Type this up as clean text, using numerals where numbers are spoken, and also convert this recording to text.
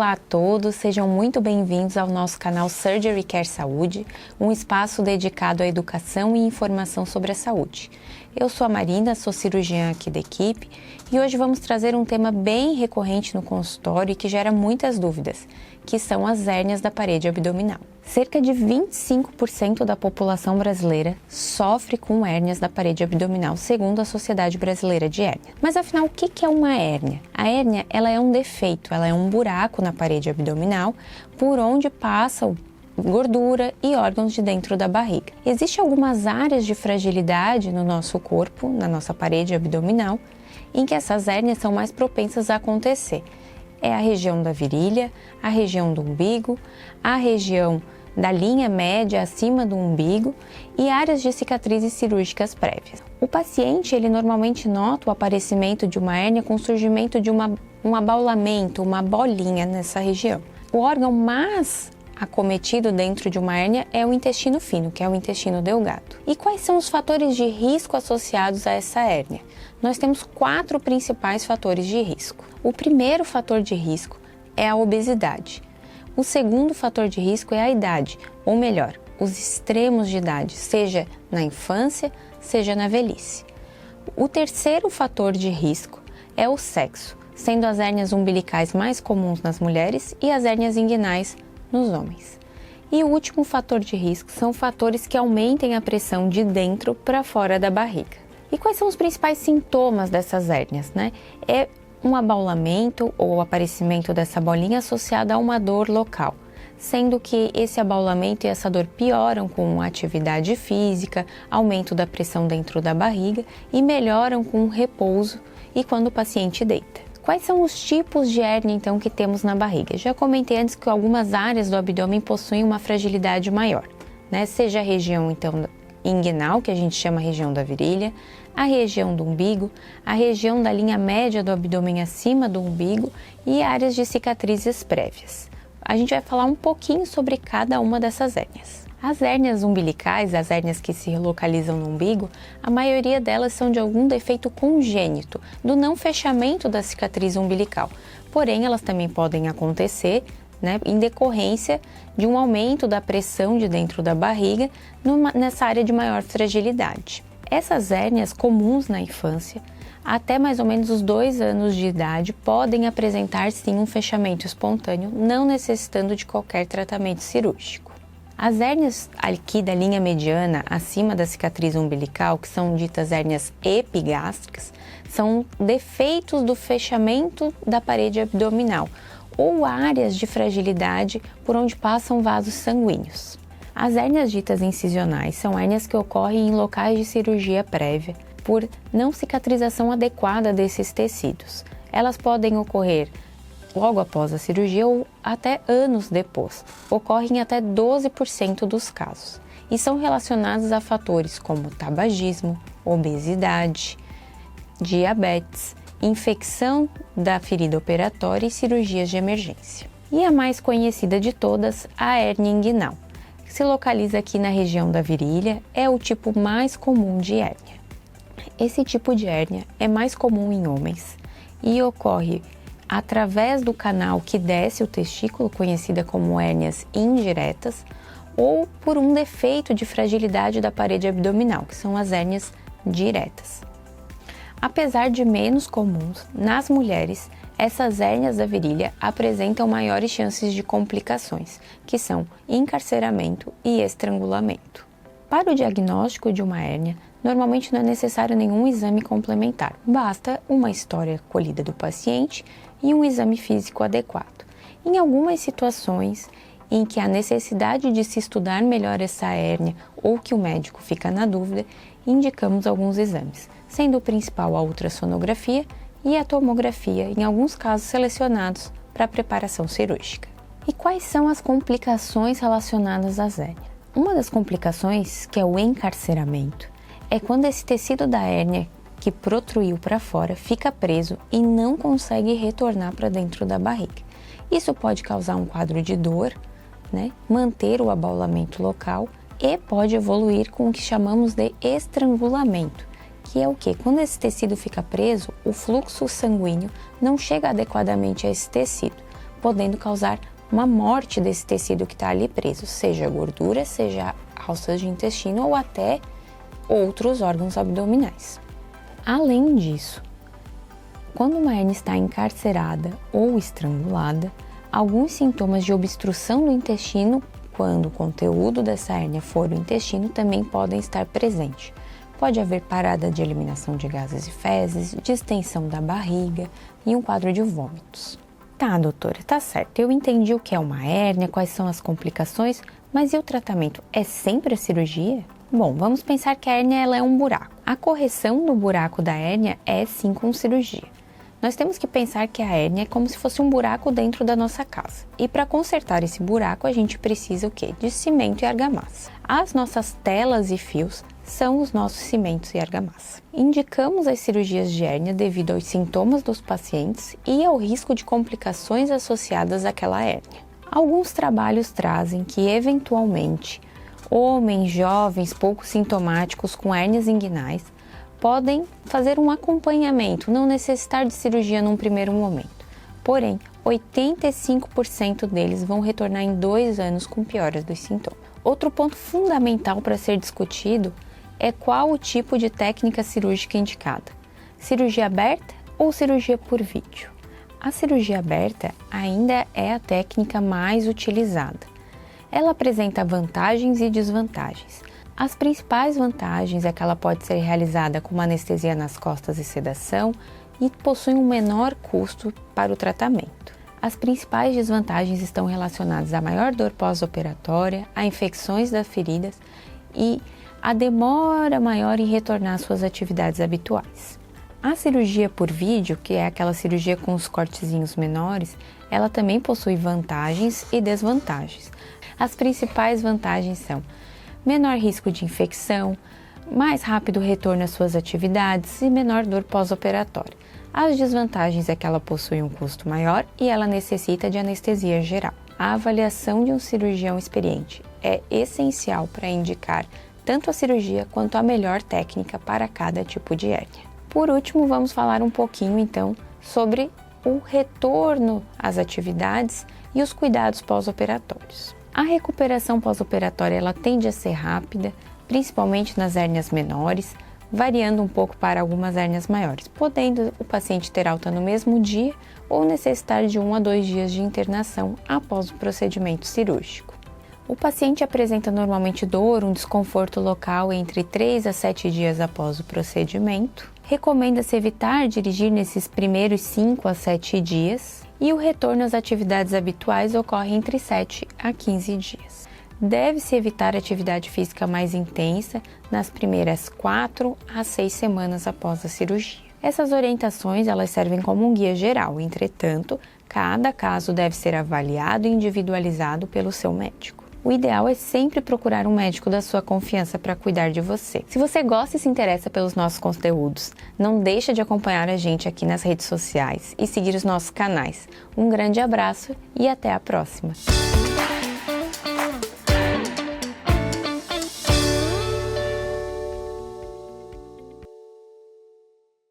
Olá a todos, sejam muito bem-vindos ao nosso canal Surgery Care Saúde, um espaço dedicado à educação e informação sobre a saúde. Eu sou a Marina, sou cirurgiã aqui da equipe e hoje vamos trazer um tema bem recorrente no consultório e que gera muitas dúvidas, que são as hérnias da parede abdominal. Cerca de 25% da população brasileira sofre com hérnias da parede abdominal, segundo a Sociedade Brasileira de Hérnia. Mas afinal, o que é uma hérnia? A hérnia ela é um defeito, ela é um buraco na parede abdominal por onde passam gordura e órgãos de dentro da barriga. Existem algumas áreas de fragilidade no nosso corpo, na nossa parede abdominal, em que essas hérnias são mais propensas a acontecer. É a região da virilha, a região do umbigo, a região da linha média acima do umbigo e áreas de cicatrizes cirúrgicas prévias. O paciente, ele normalmente nota o aparecimento de uma hérnia com o surgimento de um abaulamento, uma bolinha nessa região. O órgão mais acometido dentro de uma hérnia é o intestino fino, que é o intestino delgado. E quais são os fatores de risco associados a essa hérnia? Nós temos 4 principais fatores de risco. O primeiro fator de risco é a obesidade. O segundo fator de risco é a idade, ou melhor, os extremos de idade, seja na infância, seja na velhice. O terceiro fator de risco é o sexo, sendo as hérnias umbilicais mais comuns nas mulheres e as hérnias inguinais nos homens. E o último fator de risco são fatores que aumentem a pressão de dentro para fora da barriga. E quais são os principais sintomas dessas hérnias, né? É um abaulamento ou aparecimento dessa bolinha associada a uma dor local, sendo que esse abaulamento e essa dor pioram com atividade física, aumento da pressão dentro da barriga e melhoram com repouso e quando o paciente deita. Quais são os tipos de hérnia, então, que temos na barriga? Já comentei antes que algumas áreas do abdômen possuem uma fragilidade maior, né? Seja a região, então, inguinal, que a gente chama região da virilha, a região do umbigo, a região da linha média do abdômen acima do umbigo e áreas de cicatrizes prévias. A gente vai falar um pouquinho sobre cada uma dessas hérnias. As hérnias umbilicais, as hérnias que se localizam no umbigo, a maioria delas são de algum defeito congênito, do não fechamento da cicatriz umbilical. Porém, elas também podem acontecer, né, em decorrência de um aumento da pressão de dentro da barriga nessa área de maior fragilidade. Essas hérnias comuns na infância, até mais ou menos os 2 anos de idade, podem apresentar sim um fechamento espontâneo, não necessitando de qualquer tratamento cirúrgico. As hérnias aqui da linha mediana, acima da cicatriz umbilical, que são ditas hérnias epigástricas, são defeitos do fechamento da parede abdominal ou áreas de fragilidade por onde passam vasos sanguíneos. As hérnias ditas incisionais são hérnias que ocorrem em locais de cirurgia prévia por não cicatrização adequada desses tecidos. Elas podem ocorrer logo após a cirurgia ou até anos depois. Ocorrem em até 12% dos casos e são relacionados a fatores como tabagismo, obesidade, diabetes, infecção da ferida operatória e cirurgias de emergência. E a mais conhecida de todas, a hérnia inguinal, que se localiza aqui na região da virilha, é o tipo mais comum de hérnia. Esse tipo de hérnia é mais comum em homens e ocorre através do canal que desce o testículo, conhecida como hérnias indiretas, ou por um defeito de fragilidade da parede abdominal, que são as hérnias diretas. Apesar de menos comuns, nas mulheres, essas hérnias da virilha apresentam maiores chances de complicações, que são encarceramento e estrangulamento. Para o diagnóstico de uma hérnia, normalmente não é necessário nenhum exame complementar, basta uma história colhida do paciente e um exame físico adequado. Em algumas situações em que há necessidade de se estudar melhor essa hérnia ou que o médico fica na dúvida, indicamos alguns exames, sendo o principal a ultrassonografia e a tomografia, em alguns casos selecionados para a preparação cirúrgica. E quais são as complicações relacionadas às hérnias? Uma das complicações, que é o encarceramento, é quando esse tecido da hérnia que protruiu para fora fica preso e não consegue retornar para dentro da barriga. Isso pode causar um quadro de dor, né, manter o abaulamento local e pode evoluir com o que chamamos de estrangulamento, que é o quê? Quando esse tecido fica preso, o fluxo sanguíneo não chega adequadamente a esse tecido. podendo causar uma morte desse tecido que está ali preso, seja gordura, seja alças de intestino ou até outros órgãos abdominais. Além disso, quando uma hérnia está encarcerada ou estrangulada, alguns sintomas de obstrução do intestino, quando o conteúdo dessa hérnia for o intestino, também podem estar presentes. Pode haver parada de eliminação de gases e fezes, distensão da barriga e um quadro de vômitos. Tá, doutora, tá certo. Eu entendi o que é uma hérnia, quais são as complicações, mas e o tratamento? É sempre a cirurgia? Bom, vamos pensar que a hérnia ela é um buraco. A correção do buraco da hérnia é sim com cirurgia. Nós temos que pensar que a hérnia é como se fosse um buraco dentro da nossa casa. E para consertar esse buraco, a gente precisa o quê? De cimento e argamassa. As nossas telas e fios são os nossos cimentos e argamassa. Indicamos as cirurgias de hérnia devido aos sintomas dos pacientes e ao risco de complicações associadas àquela hérnia. Alguns trabalhos trazem que, eventualmente, homens jovens pouco sintomáticos com hérnias inguinais podem fazer um acompanhamento, não necessitar de cirurgia num primeiro momento. Porém, 85% deles vão retornar em 2 anos com pioras dos sintomas. Outro ponto fundamental para ser discutido é qual o tipo de técnica cirúrgica indicada: cirurgia aberta ou cirurgia por vídeo. A cirurgia aberta ainda é a técnica mais utilizada. Ela apresenta vantagens e desvantagens. As principais vantagens é que ela pode ser realizada com uma anestesia nas costas e sedação e possui um menor custo para o tratamento. As principais desvantagens estão relacionadas à maior dor pós-operatória, a infecções das feridas e a demora maior em retornar às suas atividades habituais. A cirurgia por vídeo, que é aquela cirurgia com os cortezinhos menores, ela também possui vantagens e desvantagens. As principais vantagens são menor risco de infecção, mais rápido retorno às suas atividades e menor dor pós-operatória. As desvantagens é que ela possui um custo maior e ela necessita de anestesia geral. A avaliação de um cirurgião experiente é essencial para indicar tanto a cirurgia quanto a melhor técnica para cada tipo de hérnia. Por último, vamos falar um pouquinho então sobre o retorno às atividades e os cuidados pós-operatórios. A recuperação pós-operatória ela tende a ser rápida, principalmente nas hérnias menores, variando um pouco para algumas hérnias maiores, podendo o paciente ter alta no mesmo dia ou necessitar de 1 a 2 dias de internação após o procedimento cirúrgico. O paciente apresenta normalmente dor, um desconforto local entre 3 a 7 dias após o procedimento. Recomenda-se evitar dirigir nesses primeiros 5 a 7 dias e o retorno às atividades habituais ocorre entre 7 a 15 dias. Deve-se evitar atividade física mais intensa nas primeiras 4 a 6 semanas após a cirurgia. Essas orientações elas servem como um guia geral, entretanto, cada caso deve ser avaliado e individualizado pelo seu médico. O ideal é sempre procurar um médico da sua confiança para cuidar de você. Se você gosta e se interessa pelos nossos conteúdos, não deixa de acompanhar a gente aqui nas redes sociais e seguir os nossos canais. Um grande abraço e até a próxima!